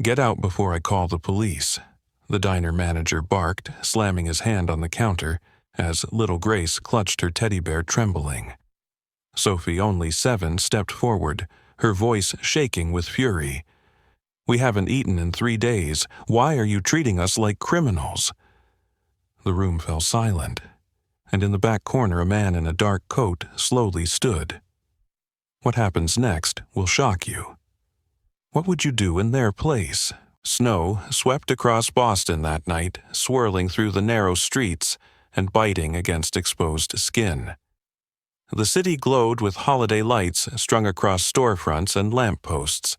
Get out before I call the police, the diner manager barked, slamming his hand on the counter as little Grace clutched her teddy bear trembling. Sophie, only 7, stepped forward, her voice shaking with fury. We haven't eaten in 3 days. Why are you treating us like criminals? The room fell silent, and in the back corner a man in a dark coat slowly stood. What happens next will shock you. What would you do in their place? Snow swept across Boston that night, swirling through the narrow streets and biting against exposed skin. The city glowed with holiday lights strung across storefronts and lampposts.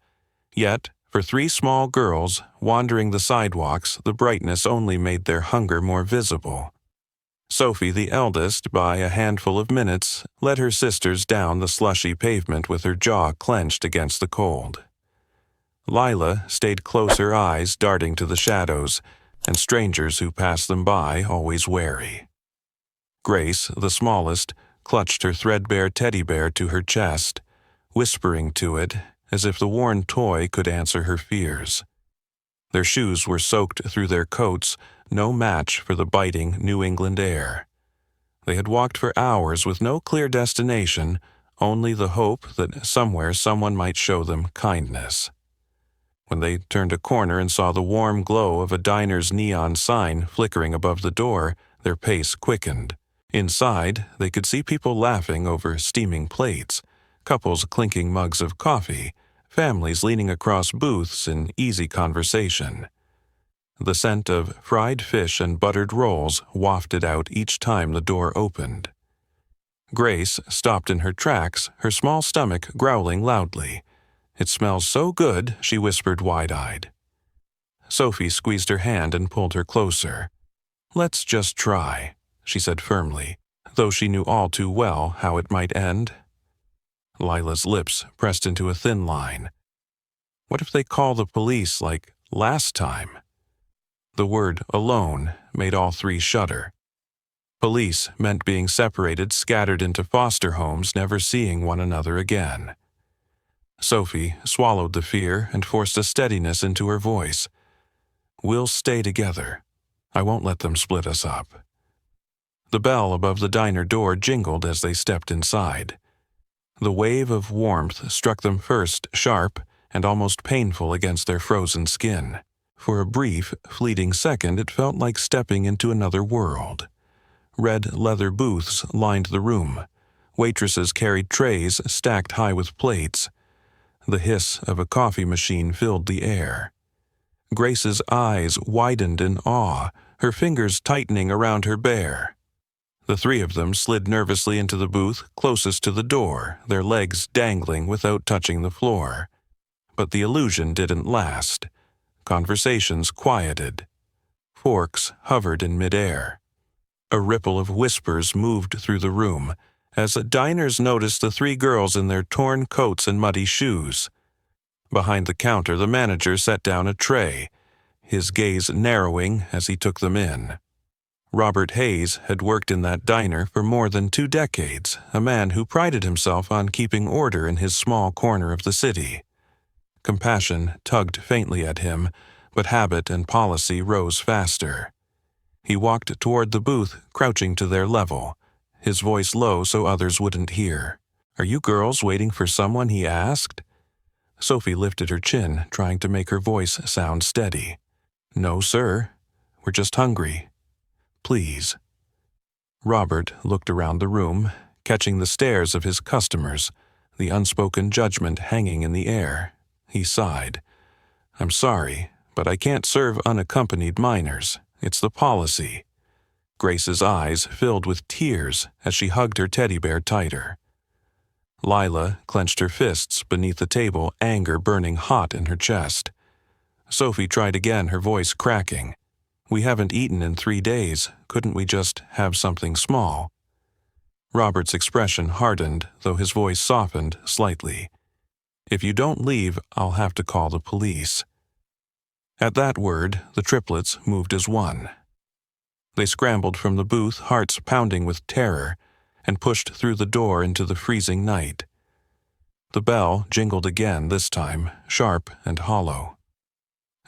Yet, for 3 small girls wandering the sidewalks, the brightness only made their hunger more visible. Sophie, the eldest, by a handful of minutes, led her sisters down the slushy pavement with her jaw clenched against the cold. Lila stayed close, her eyes darting to the shadows, and strangers who passed them by always wary. Grace, the smallest, clutched her threadbare teddy bear to her chest, whispering to it as if the worn toy could answer her fears. Their shoes were soaked through their coats, no match for the biting New England air. They had walked for hours with no clear destination, only the hope that somewhere someone might show them kindness. When they turned a corner and saw the warm glow of a diner's neon sign flickering above the door, their pace quickened. Inside, they could see people laughing over steaming plates, couples clinking mugs of coffee, families leaning across booths in easy conversation. The scent of fried fish and buttered rolls wafted out each time the door opened. Grace stopped in her tracks, her small stomach growling loudly. "It smells so good," she whispered wide-eyed. Sophie squeezed her hand and pulled her closer. "Let's just try," she said firmly, though she knew all too well how it might end. Lila's lips pressed into a thin line. What if they call the police like last time? The word alone made all 3 shudder. Police meant being separated, scattered into foster homes, never seeing one another again. Sophie swallowed the fear and forced a steadiness into her voice. "We'll stay together. I won't let them split us up." The bell above the diner door jingled as they stepped inside. The wave of warmth struck them first, sharp and almost painful against their frozen skin. For a brief, fleeting second, it felt like stepping into another world. Red leather booths lined the room. Waitresses carried trays stacked high with plates. The hiss of a coffee machine filled the air. Grace's eyes widened in awe, her fingers tightening around her bear. The 3 of them slid nervously into the booth closest to the door, their legs dangling without touching the floor. But the illusion didn't last. Conversations quieted. Forks hovered in midair. A ripple of whispers moved through the room as diners noticed the 3 girls in their torn coats and muddy shoes. Behind the counter, the manager set down a tray, his gaze narrowing as he took them in. Robert Hayes had worked in that diner for more than 2 decades, a man who prided himself on keeping order in his small corner of the city. Compassion tugged faintly at him, but habit and policy rose faster. He walked toward the booth, crouching to their level, his voice low so others wouldn't hear. "Are you girls waiting for someone?" he asked. Sophie lifted her chin, trying to make her voice sound steady. "No, sir. We're just hungry. Please." Robert looked around the room, catching the stares of his customers, the unspoken judgment hanging in the air. He sighed. "I'm sorry, but I can't serve unaccompanied minors. It's the policy." Grace's eyes filled with tears as she hugged her teddy bear tighter. Lila clenched her fists beneath the table, anger burning hot in her chest. Sophie tried again, her voice cracking. "We haven't eaten in 3 days. Couldn't we just have something small?" Robert's expression hardened, though his voice softened slightly. "If you don't leave, I'll have to call the police." At that word, the triplets moved as one. They scrambled from the booth, hearts pounding with terror, and pushed through the door into the freezing night. The bell jingled again, this time sharp and hollow.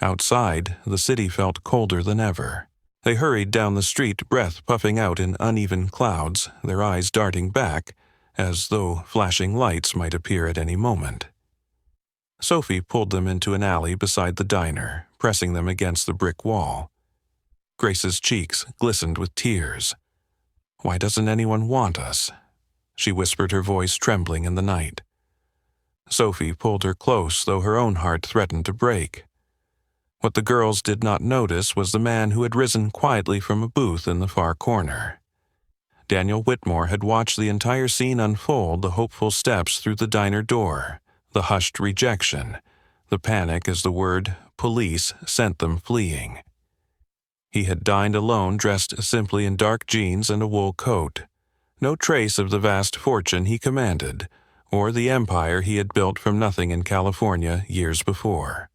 Outside, the city felt colder than ever. They hurried down the street, breath puffing out in uneven clouds, their eyes darting back, as though flashing lights might appear at any moment. Sophie pulled them into an alley beside the diner, pressing them against the brick wall. Grace's cheeks glistened with tears. "Why doesn't anyone want us?" she whispered, her voice trembling in the night. Sophie pulled her close, though her own heart threatened to break. What the girls did not notice was the man who had risen quietly from a booth in the far corner. Daniel Whitmore had watched the entire scene unfold, the hopeful steps through the diner door, the hushed rejection, the panic as the word police sent them fleeing. He had dined alone, dressed simply in dark jeans and a wool coat. No trace of the vast fortune he commanded, or the empire he had built from nothing in California years before.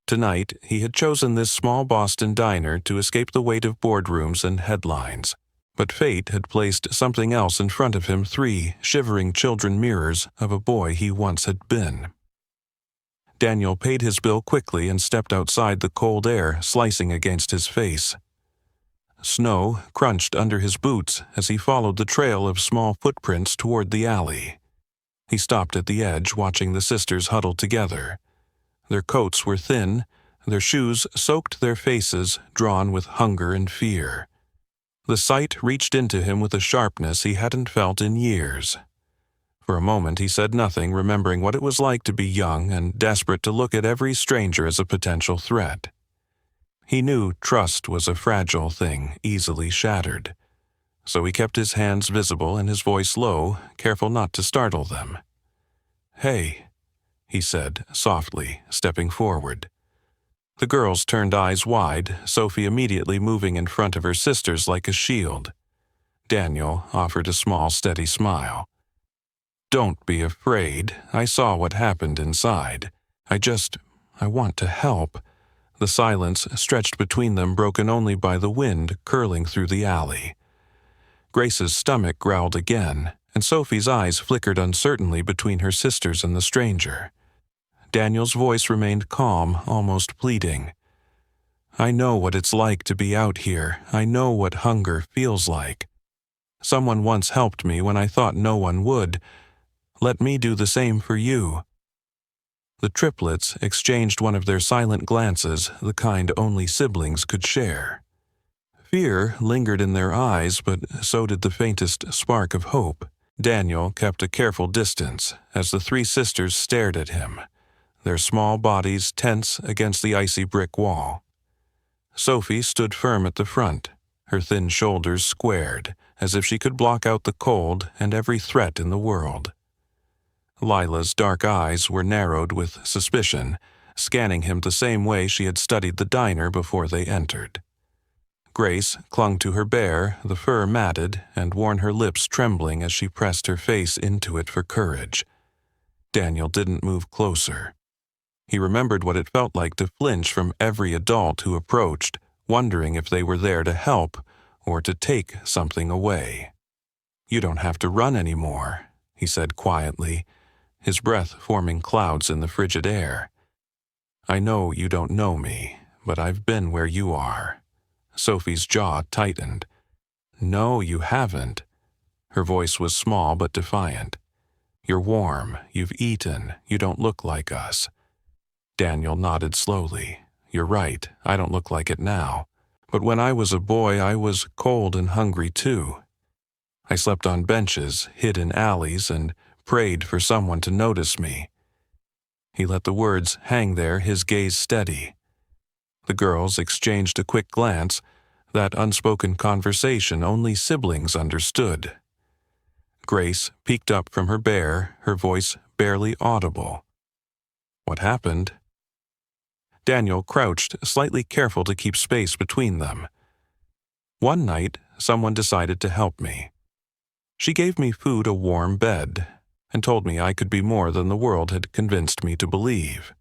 Tonight, he had chosen this small Boston diner to escape the weight of boardrooms and headlines. But fate had placed something else in front of him, 3 shivering children mirrors of a boy he once had been. Daniel paid his bill quickly and stepped outside, the cold air slicing against his face. Snow crunched under his boots as he followed the trail of small footprints toward the alley. He stopped at the edge, watching the sisters huddled together. Their coats were thin, their shoes soaked their faces, drawn with hunger and fear. The sight reached into him with a sharpness he hadn't felt in years. For a moment he said nothing, remembering what it was like to be young and desperate to look at every stranger as a potential threat. He knew trust was a fragile thing, easily shattered. So he kept his hands visible and his voice low, careful not to startle them. "Hey," he said softly, stepping forward. The girls turned eyes wide, Sophie immediately moving in front of her sisters like a shield. Daniel offered a small, steady smile. "Don't be afraid. I saw what happened inside. I want to help." The silence stretched between them, broken only by the wind curling through the alley. Grace's stomach growled again, and Sophie's eyes flickered uncertainly between her sisters and the stranger. Daniel's voice remained calm, almost pleading. "I know what it's like to be out here. I know what hunger feels like. Someone once helped me when I thought no one would. Let me do the same for you." The triplets exchanged one of their silent glances, the kind only siblings could share. Fear lingered in their eyes, but so did the faintest spark of hope. Daniel kept a careful distance as the 3 sisters stared at him, their small bodies tense against the icy brick wall. Sophie stood firm at the front, her thin shoulders squared, as if she could block out the cold and every threat in the world. Lila's dark eyes were narrowed with suspicion, scanning him the same way she had studied the diner before they entered. Grace clung to her bear, the fur matted, and worn her lips trembling as she pressed her face into it for courage. Daniel didn't move closer. He remembered what it felt like to flinch from every adult who approached, wondering if they were there to help or to take something away. "You don't have to run anymore," he said quietly, his breath forming clouds in the frigid air. "I know you don't know me, but I've been where you are." Sophie's jaw tightened. "No, you haven't." Her voice was small but defiant. "You're warm, you've eaten, you don't look like us." Daniel nodded slowly. "You're right, I don't look like it now. But when I was a boy, I was cold and hungry too. I slept on benches, hid in alleys, and prayed for someone to notice me." He let the words hang there, his gaze steady. The girls exchanged a quick glance, that unspoken conversation only siblings understood. Grace peeked up from her bear, her voice barely audible. "What happened?" Daniel crouched, slightly careful to keep space between them. "One night, someone decided to help me. She gave me food, a warm bed, and told me I could be more than the world had convinced me to believe.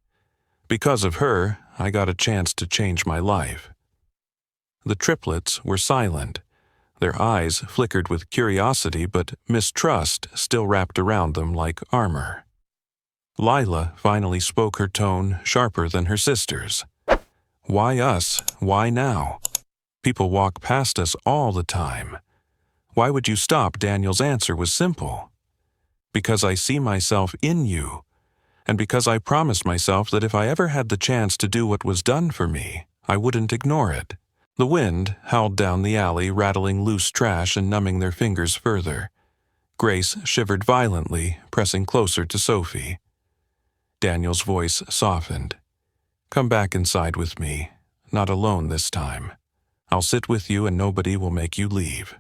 Because of her, I got a chance to change my life." The triplets were silent. Their eyes flickered with curiosity, but mistrust still wrapped around them like armor. Lila finally spoke, her tone sharper than her sister's. Why us? Why now? People walk past us all the time. Why would you stop? Daniel's answer was simple. Because I see myself in you, and because I promised myself that if I ever had the chance to do what was done for me, I wouldn't ignore it. The wind howled down the alley, rattling loose trash and numbing their fingers further. Grace shivered violently, pressing closer to Sophie. Daniel's voice softened. Come back inside with me, not alone this time. I'll sit with you and nobody will make you leave.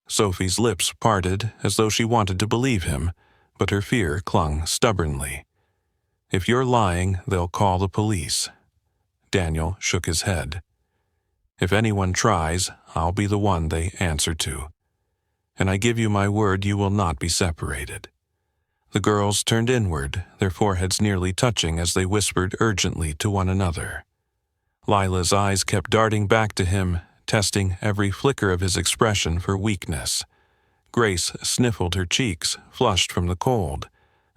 Sophie's lips parted as though she wanted to believe him, but her fear clung stubbornly. If you're lying, they'll call the police. Daniel shook his head. If anyone tries, I'll be the one they answer to. And I give you my word you will not be separated. The girls turned inward, their foreheads nearly touching as they whispered urgently to one another. Lila's eyes kept darting back to him, testing every flicker of his expression for weakness. Grace sniffled her cheeks, flushed from the cold.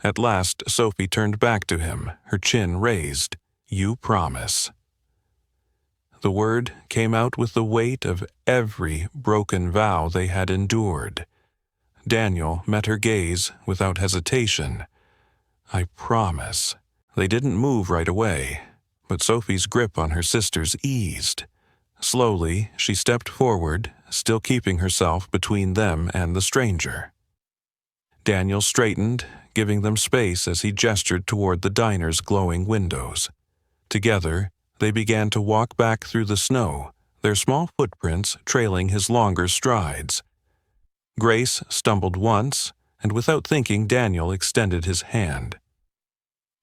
At last, Sophie turned back to him, her chin raised. You promise. The word came out with the weight of every broken vow they had endured. Daniel met her gaze without hesitation. I promise. They didn't move right away, but Sophie's grip on her sisters eased. Slowly, she stepped forward, still keeping herself between them and the stranger. Daniel straightened, giving them space as he gestured toward the diner's glowing windows. Together, they began to walk back through the snow, their small footprints trailing his longer strides. Grace stumbled once, and without thinking, Daniel extended his hand.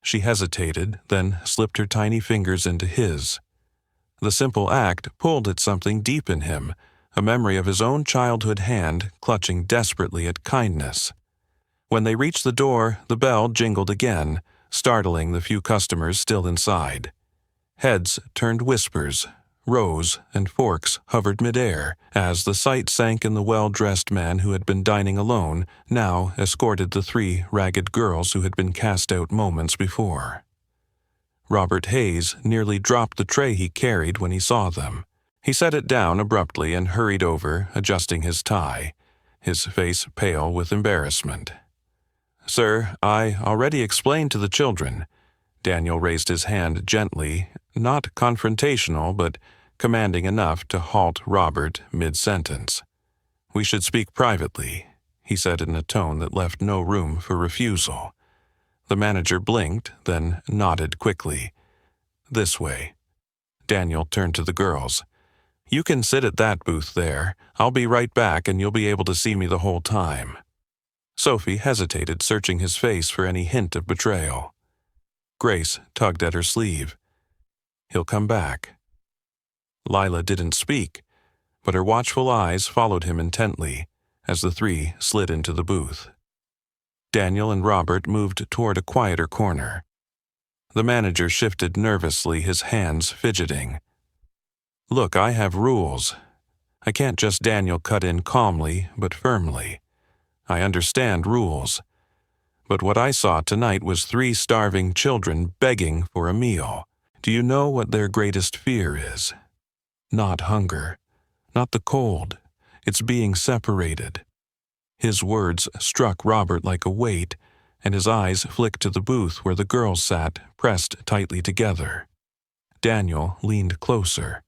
She hesitated, then slipped her tiny fingers into his. The simple act pulled at something deep in him, a memory of his own childhood hand clutching desperately at kindness. When they reached the door, the bell jingled again, startling the few customers still inside. Heads turned whispers, rows and forks hovered midair as the sight sank in the well-dressed man who had been dining alone, now escorted the 3 ragged girls who had been cast out moments before. Robert Hayes nearly dropped the tray he carried when he saw them. He set it down abruptly and hurried over, adjusting his tie, his face pale with embarrassment. Sir, I already explained to the children. Daniel raised his hand gently, not confrontational, but commanding enough to halt Robert mid-sentence. We should speak privately, he said in a tone that left no room for refusal. The manager blinked, then nodded quickly. This way. Daniel turned to the girls. You can sit at that booth there. I'll be right back and you'll be able to see me the whole time. Sophie hesitated, searching his face for any hint of betrayal. Grace tugged at her sleeve. He'll come back. Lila didn't speak, but her watchful eyes followed him intently as the 3 slid into the booth. Daniel and Robert moved toward a quieter corner. The manager shifted nervously, his hands fidgeting. Look, I have rules. I can't just. Daniel cut in calmly but firmly. I understand rules. But what I saw tonight was 3 starving children begging for a meal. Do you know what their greatest fear is? Not hunger, not the cold. It's being separated. His words struck Robert like a weight, and his eyes flicked to the booth where the girls sat, pressed tightly together. Daniel leaned closer.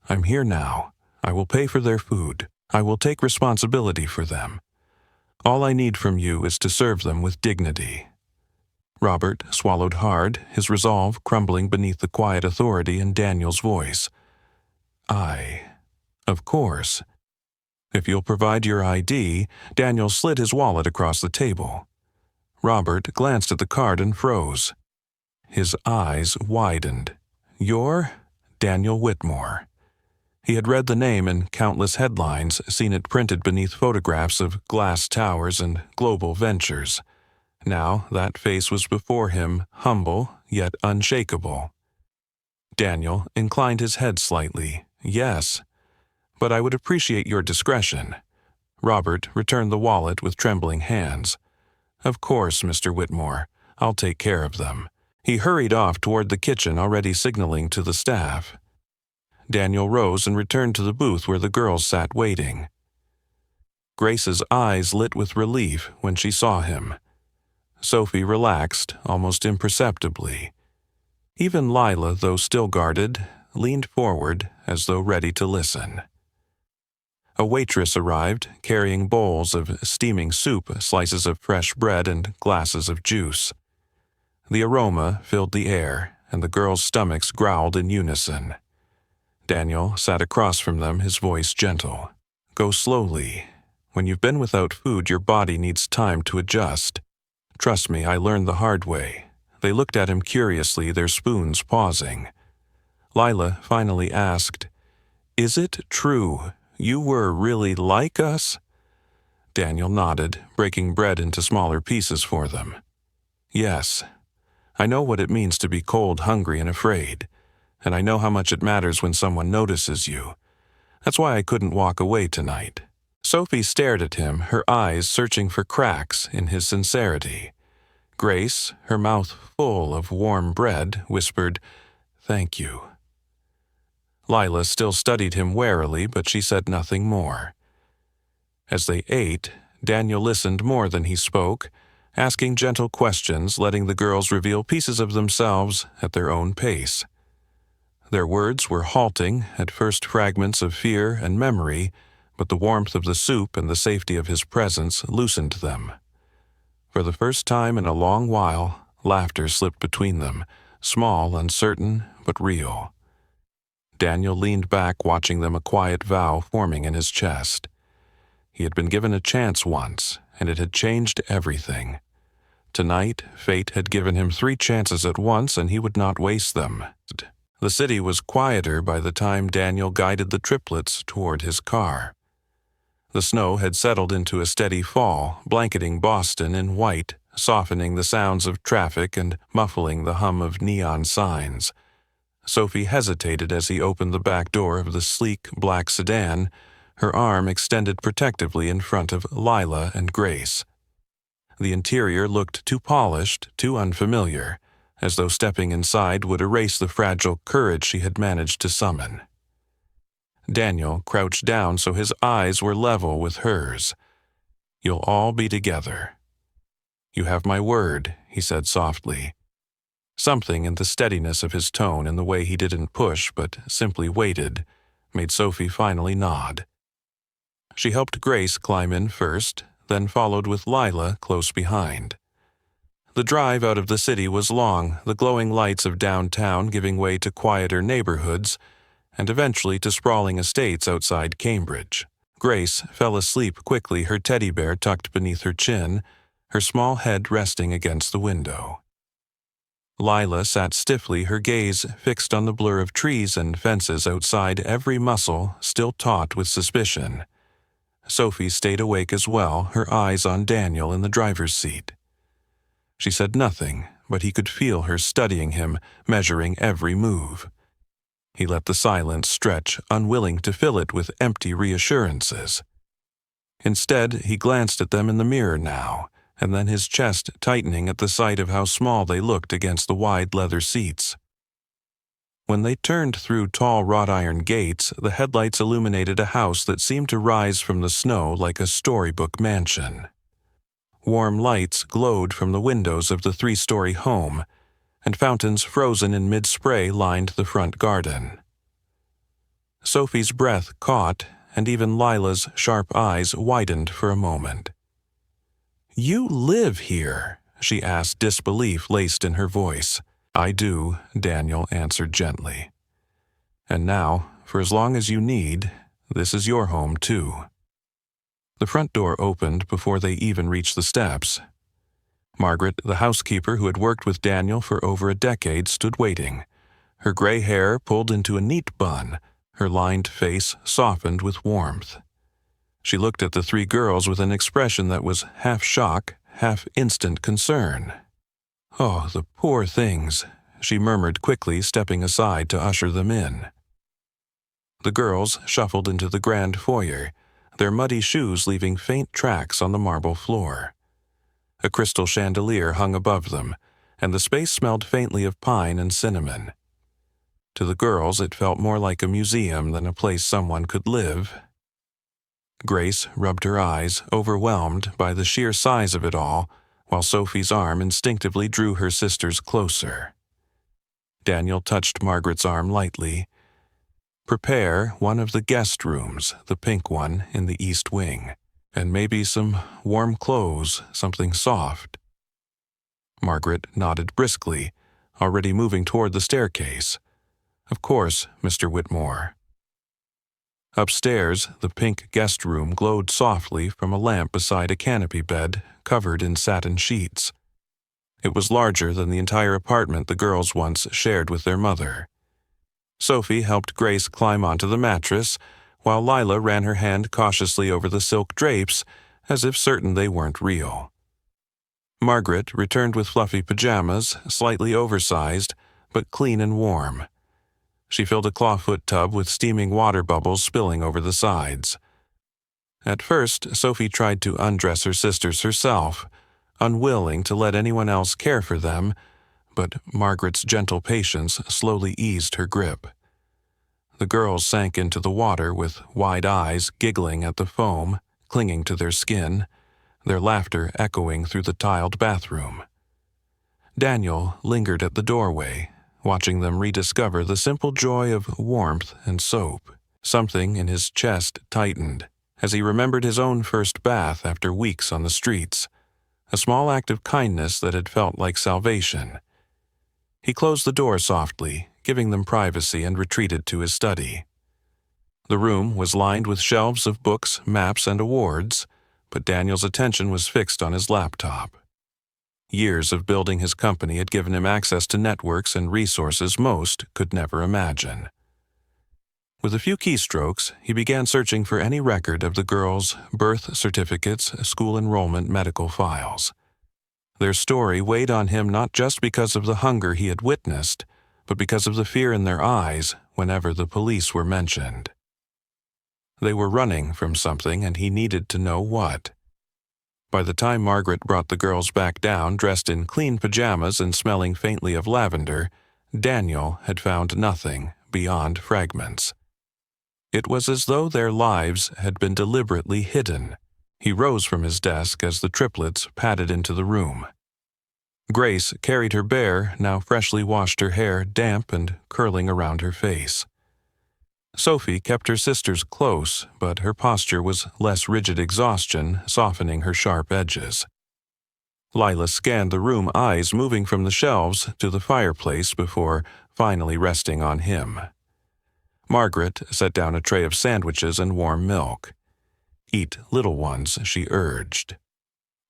I'm here now. I will pay for their food. I will take responsibility for them. All I need from you is to serve them with dignity. Robert swallowed hard, his resolve crumbling beneath the quiet authority in Daniel's voice. Of course. If you'll provide your ID, Daniel slid his wallet across the table. Robert glanced at the card and froze. His eyes widened. You're Daniel Whitmore. He had read the name in countless headlines, seen it printed beneath photographs of glass towers and global ventures. Now that face was before him, humble yet unshakable. Daniel inclined his head slightly. Yes, but I would appreciate your discretion. Robert returned the wallet with trembling hands. Of course, Mr. Whitmore. I'll take care of them. He hurried off toward the kitchen, already signaling to the staff. Daniel rose and returned to the booth where the girls sat waiting. Grace's eyes lit with relief when she saw him. Sophie relaxed, almost imperceptibly. Even Lila, though still guarded, leaned forward as though ready to listen. A waitress arrived, carrying bowls of steaming soup, slices of fresh bread, and glasses of juice. The aroma filled the air, and the girls' stomachs growled in unison. Daniel sat across from them, his voice gentle. "Go slowly. When you've been without food, your body needs time to adjust. Trust me, I learned the hard way." They looked at him curiously, their spoons pausing. Lila finally asked, "Is it true you were really like us?" Daniel nodded, breaking bread into smaller pieces for them. "Yes. I know what it means to be cold, hungry, and afraid, and I know how much it matters when someone notices you. That's why I couldn't walk away tonight." Sophie stared at him, her eyes searching for cracks in his sincerity. Grace, her mouth full of warm bread, whispered, "Thank you." Lila still studied him warily, but she said nothing more. As they ate, Daniel listened more than he spoke, asking gentle questions, letting the girls reveal pieces of themselves at their own pace. Their words were halting, at first fragments of fear and memory, but the warmth of the soup and the safety of his presence loosened them. For the first time in a long while, laughter slipped between them, small, uncertain, but real. Daniel leaned back, watching them, a quiet vow forming in his chest. He had been given a chance once, and it had changed everything. Tonight, fate had given him 3 chances at once, and he would not waste them. The city was quieter by the time Daniel guided the triplets toward his car. The snow had settled into a steady fall, blanketing Boston in white, softening the sounds of traffic and muffling the hum of neon signs. Sophie hesitated as he opened the back door of the sleek black sedan, her arm extended protectively in front of Lila and Grace. The interior looked too polished, too unfamiliar, as though stepping inside would erase the fragile courage she had managed to summon. Daniel crouched down so his eyes were level with hers. "You'll all be together." "You have my word," he said softly. Something in the steadiness of his tone and the way he didn't push but simply waited made Sophie finally nod. She helped Grace climb in first, then followed with Lila close behind. The drive out of the city was long, the glowing lights of downtown giving way to quieter neighborhoods, and eventually to sprawling estates outside Cambridge. Grace fell asleep quickly, her teddy bear tucked beneath her chin, her small head resting against the window. Lila sat stiffly, her gaze fixed on the blur of trees and fences outside, every muscle still taut with suspicion. Sophie stayed awake as well, her eyes on Daniel in the driver's seat. She said nothing, but he could feel her studying him, measuring every move. He let the silence stretch, unwilling to fill it with empty reassurances. Instead, he glanced at them in the mirror now, and then his chest tightening at the sight of how small they looked against the wide leather seats. When they turned through tall wrought iron gates, the headlights illuminated a house that seemed to rise from the snow like a storybook mansion. Warm lights glowed from the windows of the 3-story home, and fountains frozen in mid-spray lined the front garden. Sophie's breath caught, and even Lila's sharp eyes widened for a moment. "You live here?" she asked, disbelief laced in her voice. "I do," Daniel answered gently. "And now, for as long as you need, this is your home too." The front door opened before they even reached the steps. Margaret, the housekeeper who had worked with Daniel for over a decade, stood waiting, her gray hair pulled into a neat bun, her lined face softened with warmth. She looked at the 3 girls with an expression that was half shock, half instant concern. "Oh, the poor things," she murmured quickly, stepping aside to usher them in. The girls shuffled into the grand foyer, their muddy shoes leaving faint tracks on the marble floor. A crystal chandelier hung above them, and the space smelled faintly of pine and cinnamon. To the girls, it felt more like a museum than a place someone could live. Grace rubbed her eyes, overwhelmed by the sheer size of it all, while Sophie's arm instinctively drew her sisters closer. Daniel touched Margaret's arm lightly. "Prepare one of the guest rooms, the pink one in the east wing, and maybe some warm clothes, something soft." Margaret nodded briskly, already moving toward the staircase. "Of course, Mr. Whitmore." Upstairs, the pink guest room glowed softly from a lamp beside a canopy bed covered in satin sheets. It was larger than the entire apartment the girls once shared with their mother. Sophie helped Grace climb onto the mattress, while Lila ran her hand cautiously over the silk drapes, as if certain they weren't real. Margaret returned with fluffy pajamas, slightly oversized, but clean and warm. She filled a clawfoot tub with steaming water bubbles spilling over the sides. At first, Sophie tried to undress her sisters herself, unwilling to let anyone else care for them, but Margaret's gentle patience slowly eased her grip. The girls sank into the water with wide eyes, giggling at the foam, clinging to their skin, their laughter echoing through the tiled bathroom. Daniel lingered at the doorway, watching them rediscover the simple joy of warmth and soap. Something in his chest tightened as he remembered his own first bath after weeks on the streets, a small act of kindness that had felt like salvation. He closed the door softly, giving them privacy, and retreated to his study. The room was lined with shelves of books, maps, and awards, but Daniel's attention was fixed on his laptop. Years of building his company had given him access to networks and resources most could never imagine. With a few keystrokes, he began searching for any record of the girls' birth certificates, school enrollment, medical files. Their story weighed on him not just because of the hunger he had witnessed, but because of the fear in their eyes whenever the police were mentioned. They were running from something, and he needed to know what. By the time Margaret brought the girls back down, dressed in clean pajamas and smelling faintly of lavender, Daniel had found nothing beyond fragments. It was as though their lives had been deliberately hidden. He rose from his desk as the triplets padded into the room. Grace carried her bare, now freshly washed her hair damp and curling around her face. Sophie kept her sisters close, but her posture was less rigid exhaustion, softening her sharp edges. Lila scanned the room, eyes moving from the shelves to the fireplace before finally resting on him. Margaret set down a tray of sandwiches and warm milk. "Eat, little ones," she urged.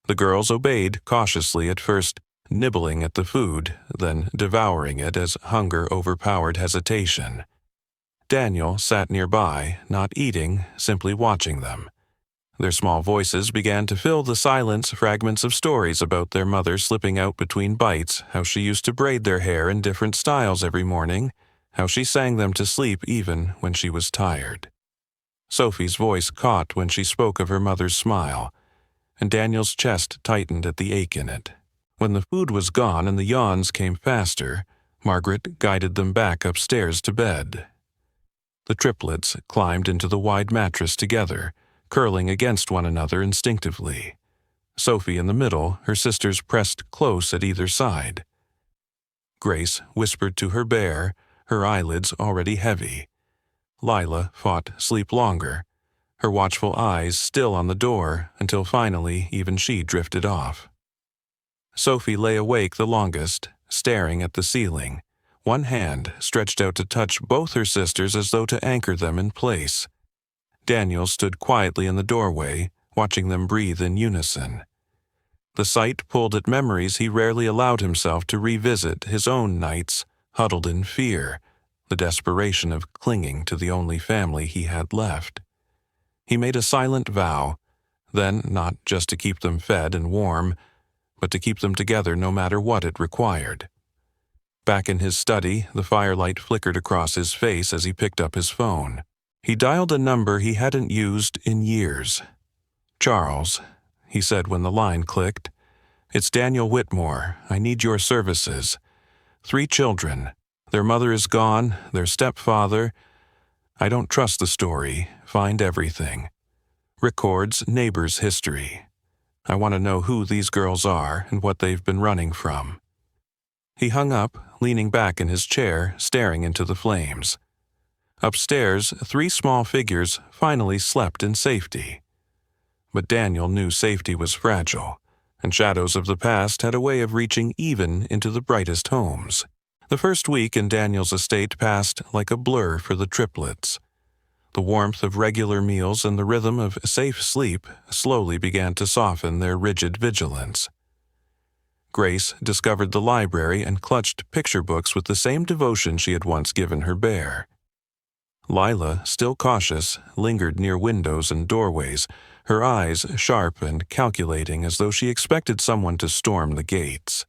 The girls obeyed cautiously, at first nibbling at the food, then devouring it as hunger overpowered hesitation. Daniel sat nearby, not eating, simply watching them. Their small voices began to fill the silence, fragments of stories about their mother slipping out between bites, how she used to braid their hair in different styles every morning, how she sang them to sleep even when she was tired. Sophie's voice caught when she spoke of her mother's smile, and Daniel's chest tightened at the ache in it. When the food was gone and the yawns came faster, Margaret guided them back upstairs to bed. The triplets climbed into the wide mattress together, curling against one another instinctively. Sophie in the middle, her sisters pressed close at either side. Grace whispered to her bear, her eyelids already heavy. Lila fought sleep longer, her watchful eyes still on the door until finally even she drifted off. Sophie lay awake the longest, staring at the ceiling, one hand stretched out to touch both her sisters as though to anchor them in place. Daniel stood quietly in the doorway, watching them breathe in unison. The sight pulled at memories he rarely allowed himself to revisit, his own nights, huddled in fear, the desperation of clinging to the only family he had left. He made a silent vow, then not just to keep them fed and warm, but to keep them together no matter what it required. Back in his study, the firelight flickered across his face as he picked up his phone. He dialed a number he hadn't used in years. "Charles," he said when the line clicked. It's Daniel Whitmore. I need your services. 3 children. Their mother is gone, their stepfather. I don't trust the story. Find everything. Records neighbor's history. I want to know who these girls are and what they've been running from." He hung up, leaning back in his chair, staring into the flames. Upstairs, 3 small figures finally slept in safety. But Daniel knew safety was fragile, and shadows of the past had a way of reaching even into the brightest homes. The first week in Daniel's estate passed like a blur for the triplets. The warmth of regular meals and the rhythm of safe sleep slowly began to soften their rigid vigilance. Grace discovered the library and clutched picture books with the same devotion she had once given her bear. Lila, still cautious, lingered near windows and doorways, her eyes sharp and calculating as though she expected someone to storm the gates.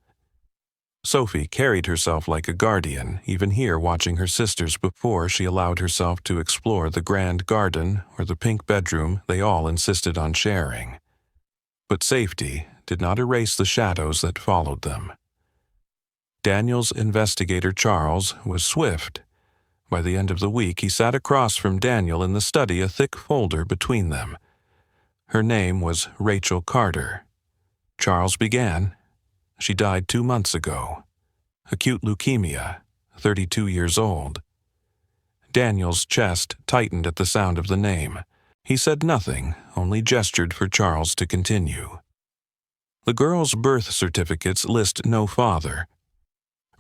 Sophie carried herself like a guardian, even here watching her sisters before she allowed herself to explore the grand garden or the pink bedroom they all insisted on sharing. But safety did not erase the shadows that followed them. Daniel's investigator Charles was swift. By the end of the week, he sat across from Daniel in the study, a thick folder between them. Her name was Rachel Carter. Charles began. She died 2 months ago. Acute leukemia, 32 years old. Daniel's chest tightened at the sound of the name. He said nothing, only gestured for Charles to continue. The girls' birth certificates list no father.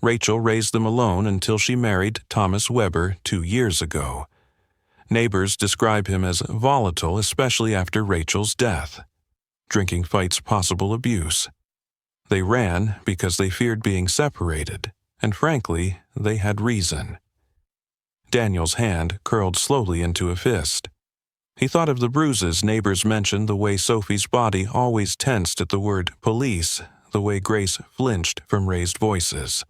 Rachel raised them alone until she married Thomas Weber 2 years ago. Neighbors describe him as volatile, especially after Rachel's death. Drinking fights possible abuse. They ran because they feared being separated, and frankly, they had reason. Daniel's hand curled slowly into a fist. He thought of the bruises neighbors mentioned, the way Sophie's body always tensed at the word police, the way Grace flinched from raised voices.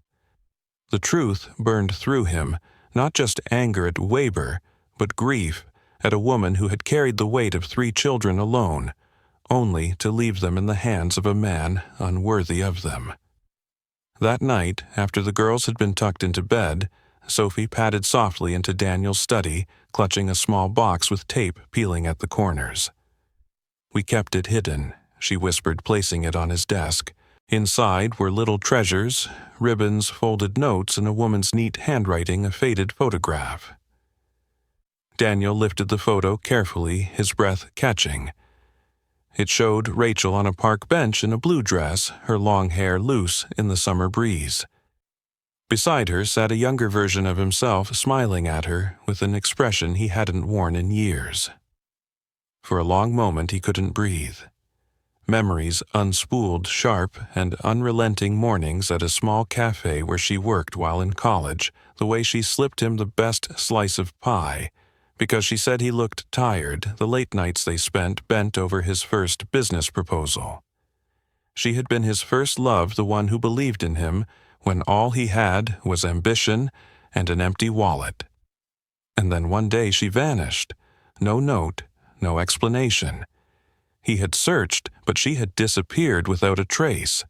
The truth burned through him, not just anger at Weber, but grief at a woman who had carried the weight of 3 children alone, only to leave them in the hands of a man unworthy of them. That night, after the girls had been tucked into bed, Sophie padded softly into Daniel's study, clutching a small box with tape peeling at the corners. "We kept it hidden," she whispered, placing it on his desk. Inside were little treasures, ribbons, folded notes, and a woman's neat handwriting, a faded photograph. Daniel lifted the photo carefully, his breath catching. It showed Rachel on a park bench in a blue dress, her long hair loose in the summer breeze. Beside her sat a younger version of himself, smiling at her with an expression he hadn't worn in years. For a long moment he couldn't breathe. Memories unspooled sharp and unrelenting mornings at a small cafe where she worked while in college, the way she slipped him the best slice of pie, because she said he looked tired, the late nights they spent bent over his first business proposal. She had been his first love, the one who believed in him when all he had was ambition and an empty wallet. And then one day she vanished. No note, no explanation. He had searched, but she had disappeared without a trace.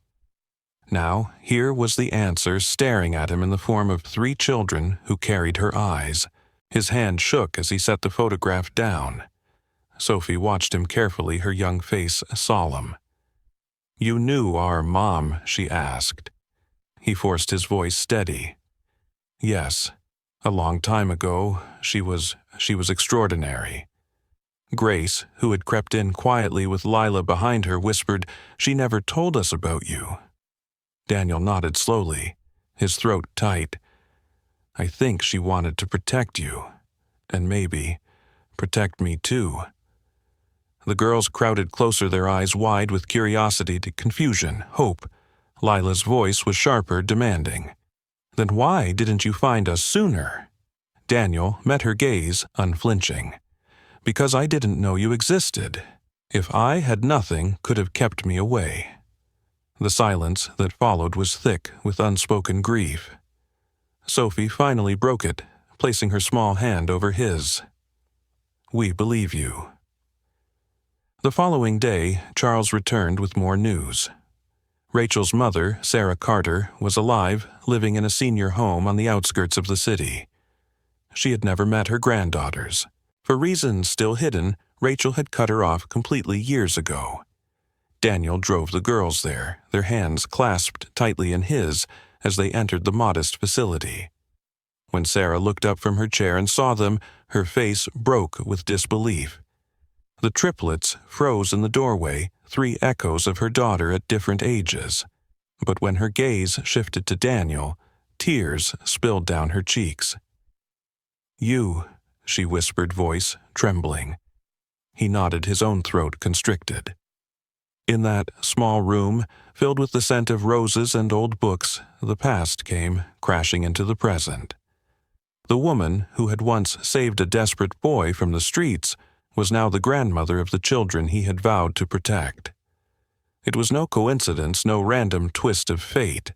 Now, here was the answer staring at him in the form of 3 children who carried her eyes. His hand shook as he set the photograph down. Sophie watched him carefully, her young face solemn. "You knew our mom?" she asked. He forced his voice steady. "Yes. A long time ago, she was extraordinary." Grace, who had crept in quietly with Lila behind her, whispered, "She never told us about you." Daniel nodded slowly, his throat tight. "I think she wanted to protect you, and maybe protect me too." The girls crowded closer, their eyes wide with curiosity, confusion, hope. Lila's voice was sharper, demanding. "Then why didn't you find us sooner?" Daniel met her gaze, unflinching. "Because I didn't know you existed. If I had nothing, could have kept me away." The silence that followed was thick with unspoken grief. Sophie finally broke it, placing her small hand over his. "We believe you." The following day, Charles returned with more news. Rachel's mother, Sarah Carter, was alive, living in a senior home on the outskirts of the city. She had never met her granddaughters. For reasons still hidden, Rachel had cut her off completely years ago. Daniel drove the girls there, their hands clasped tightly in his as they entered the modest facility. When Sarah looked up from her chair and saw them, her face broke with disbelief. The triplets froze in the doorway, 3 echoes of her daughter at different ages. But when her gaze shifted to Daniel, tears spilled down her cheeks. "You," she whispered, voice trembling. He nodded, his own throat constricted. In that small room, filled with the scent of roses and old books, the past came crashing into the present. The woman who had once saved a desperate boy from the streets was now the grandmother of the children he had vowed to protect. It was no coincidence, no random twist of fate.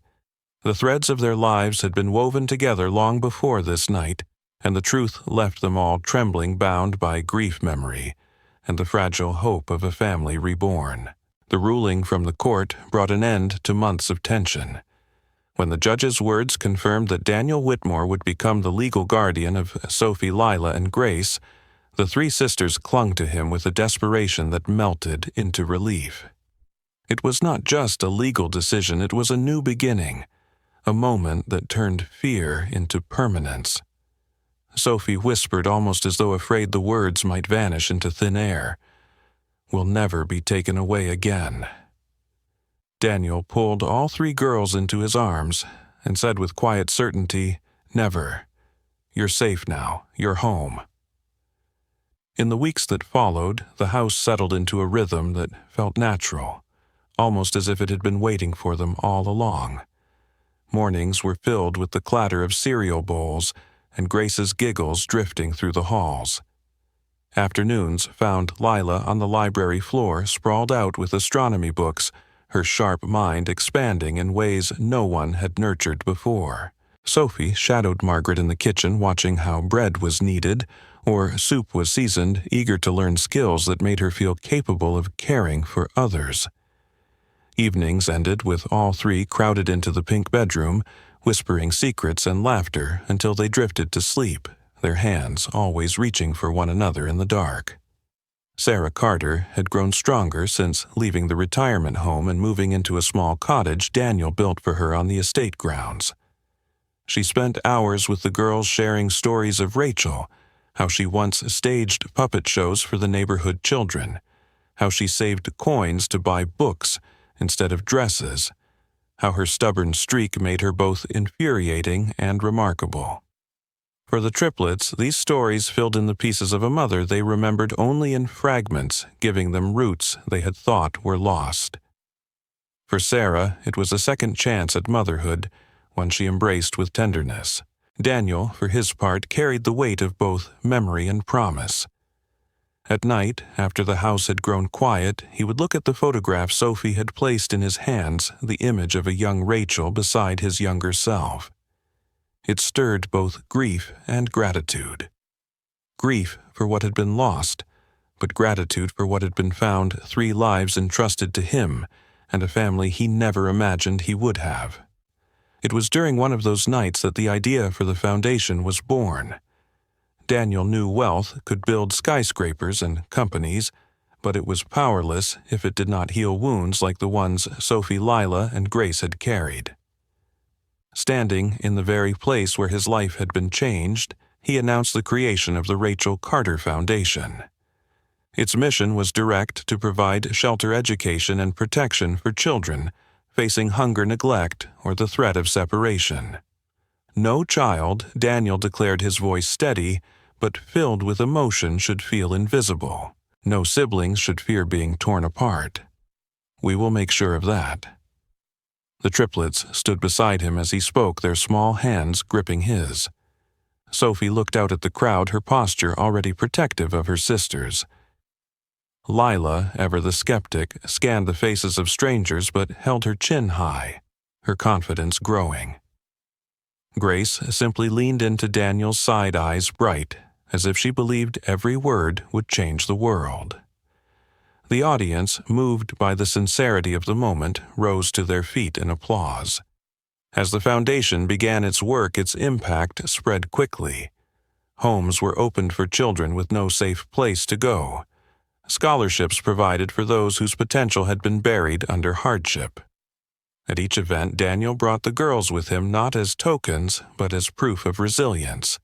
The threads of their lives had been woven together long before this night, and the truth left them all trembling, bound by grief memory and the fragile hope of a family reborn. The ruling from the court brought an end to months of tension. When the judge's words confirmed that Daniel Whitmore would become the legal guardian of Sophie, Lila, and Grace, the 3 sisters clung to him with a desperation that melted into relief. It was not just a legal decision, it was a new beginning, a moment that turned fear into permanence. Sophie whispered, almost as though afraid the words might vanish into thin air, "We'll never be taken away again." Daniel pulled all 3 girls into his arms and said with quiet certainty, "Never. You're safe now. You're home." In the weeks that followed, the house settled into a rhythm that felt natural, almost as if it had been waiting for them all along. Mornings were filled with the clatter of cereal bowls and Grace's giggles drifting through the halls. Afternoons found Lila on the library floor, sprawled out with astronomy books, her sharp mind expanding in ways no one had nurtured before. Sophie shadowed Margaret in the kitchen, watching how bread was kneaded or soup was seasoned, eager to learn skills that made her feel capable of caring for others. Evenings ended with all 3 crowded into the pink bedroom, whispering secrets and laughter until they drifted to sleep, their hands always reaching for one another in the dark. Sarah Carter had grown stronger since leaving the retirement home and moving into a small cottage Daniel built for her on the estate grounds. She spent hours with the girls sharing stories of Rachel, how she once staged puppet shows for the neighborhood children, how she saved coins to buy books instead of dresses, how her stubborn streak made her both infuriating and remarkable. For the triplets, these stories filled in the pieces of a mother they remembered only in fragments, giving them roots they had thought were lost. For Sarah, it was a second chance at motherhood, one she embraced with tenderness. Daniel, for his part, carried the weight of both memory and promise. At night, after the house had grown quiet, he would look at the photograph Sophie had placed in his hands, the image of a young Rachel beside his younger self. It stirred both grief and gratitude. Grief for what had been lost, but gratitude for what had been found, 3 lives entrusted to him, and a family he never imagined he would have. It was during one of those nights that the idea for the foundation was born. Daniel knew wealth could build skyscrapers and companies, but it was powerless if it did not heal wounds like the ones Sophie, Lila, and Grace had carried. Standing in the very place where his life had been changed, he announced the creation of the Rachel Carter Foundation. Its mission was direct to provide shelter, education, and protection for children facing hunger, neglect, or the threat of separation. No child, Daniel declared, his voice steady, but filled with emotion, should feel invisible. No siblings should fear being torn apart. We will make sure of that. The triplets stood beside him as he spoke, their small hands gripping his. Sophie looked out at the crowd, her posture already protective of her sisters. Lila, ever the skeptic, scanned the faces of strangers but held her chin high, her confidence growing. Grace simply leaned into Daniel's side eyes, bright, as if she believed every word would change the world. The audience, moved by the sincerity of the moment, rose to their feet in applause. As the foundation began its work, its impact spread quickly. Homes were opened for children with no safe place to go. Scholarships provided for those whose potential had been buried under hardship. At each event, Daniel brought the girls with him not as tokens, but as proof of resilience.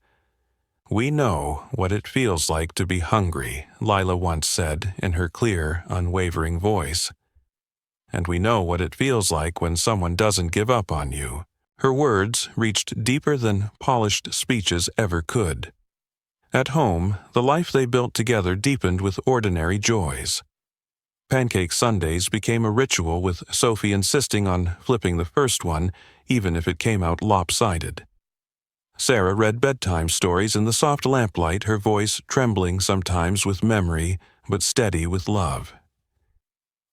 "We know what it feels like to be hungry," Lila once said in her clear, unwavering voice. "And we know what it feels like when someone doesn't give up on you." Her words reached deeper than polished speeches ever could. At home, the life they built together deepened with ordinary joys. Pancake Sundays became a ritual, with Sophie insisting on flipping the first one, even if it came out lopsided. Sarah read bedtime stories in the soft lamplight, her voice trembling sometimes with memory, but steady with love.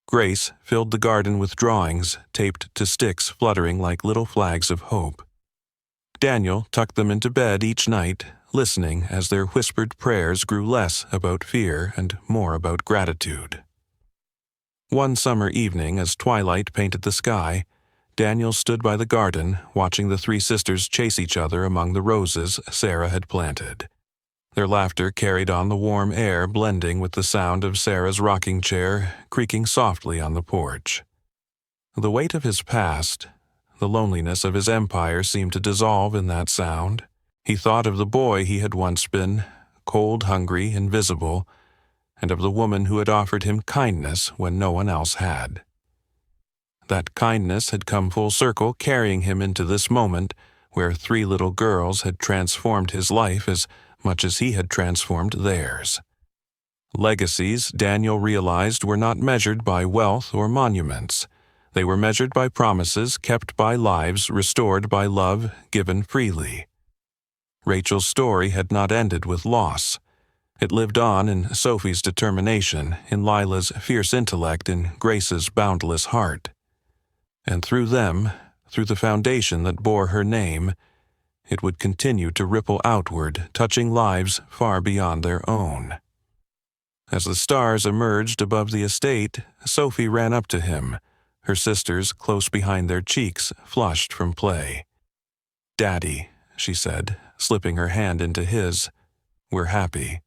Grace filled the garden with drawings, taped to sticks fluttering like little flags of hope. Daniel tucked them into bed each night, listening as their whispered prayers grew less about fear and more about gratitude. One summer evening, as twilight painted the sky, Daniel stood by the garden, watching the three sisters chase each other among the roses Sarah had planted. Their laughter carried on the warm air, blending with the sound of Sarah's rocking chair creaking softly on the porch. The weight of his past, the loneliness of his empire seemed to dissolve in that sound. He thought of the boy he had once been, cold, hungry, invisible, and of the woman who had offered him kindness when no one else had. That kindness had come full circle, carrying him into this moment where three little girls had transformed his life as much as he had transformed theirs. Legacies, Daniel realized, were not measured by wealth or monuments. They were measured by promises kept by lives restored by love given freely. Rachel's story had not ended with loss. It lived on in Sophie's determination, in Lila's fierce intellect, in Grace's boundless heart. And through them, through the foundation that bore her name, it would continue to ripple outward, touching lives far beyond their own. As the stars emerged above the estate, Sophie ran up to him, her sisters close behind their cheeks, flushed from play. "Daddy," she said, slipping her hand into his, "we're happy."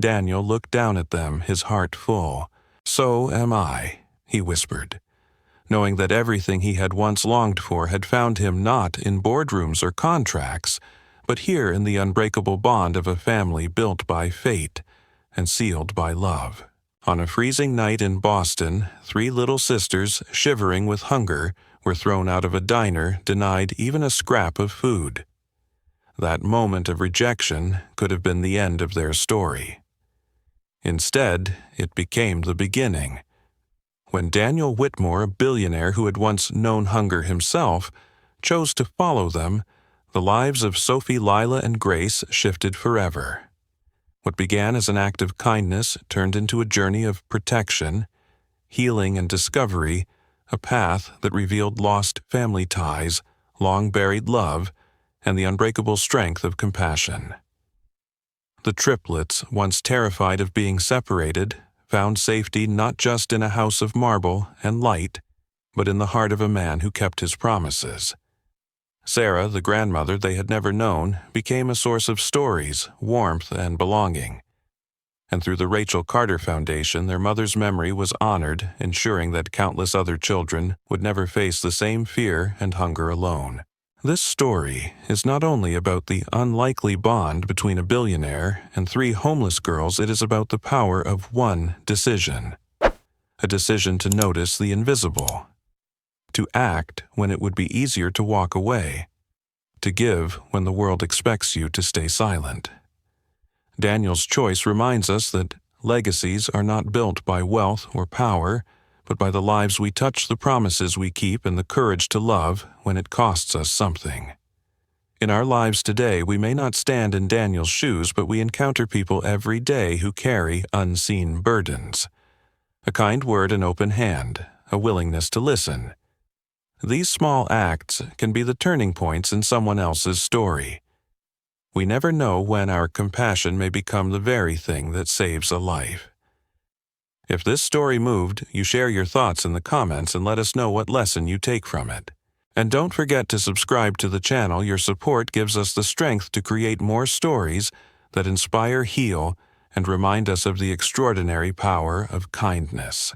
Daniel looked down at them, his heart full. "So am I," he whispered, knowing that everything he had once longed for had found him not in boardrooms or contracts, but here in the unbreakable bond of a family built by fate and sealed by love. On a freezing night in Boston, three little sisters, shivering with hunger, were thrown out of a diner, denied even a scrap of food. That moment of rejection could have been the end of their story. Instead, it became the beginning. When Daniel Whitmore, a billionaire who had once known hunger himself, chose to follow them, the lives of Sophie, Lila, and Grace shifted forever. What began as an act of kindness turned into a journey of protection, healing, and discovery, a path that revealed lost family ties, long-buried love, and the unbreakable strength of compassion. The triplets, once terrified of being separated, found safety not just in a house of marble and light, but in the heart of a man who kept his promises. Sarah, the grandmother they had never known, became a source of stories, warmth, and belonging. And through the Rachel Carter Foundation, their mother's memory was honored, ensuring that countless other children would never face the same fear and hunger alone. This story is not only about the unlikely bond between a billionaire and three homeless girls, it is about the power of one decision. A decision to notice the invisible. To act when it would be easier to walk away. To give when the world expects you to stay silent. Daniel's choice reminds us that legacies are not built by wealth or power, but by the lives we touch, the promises we keep, and the courage to love when it costs us something. In our lives today, we may not stand in Daniel's shoes, but we encounter people every day who carry unseen burdens. A kind word, an open hand, a willingness to listen. These small acts can be the turning points in someone else's story. We never know when our compassion may become the very thing that saves a life. If this story moved, you share your thoughts in the comments and let us know what lesson you take from it. And don't forget to subscribe to the channel. Your support gives us the strength to create more stories that inspire, heal, and remind us of the extraordinary power of kindness.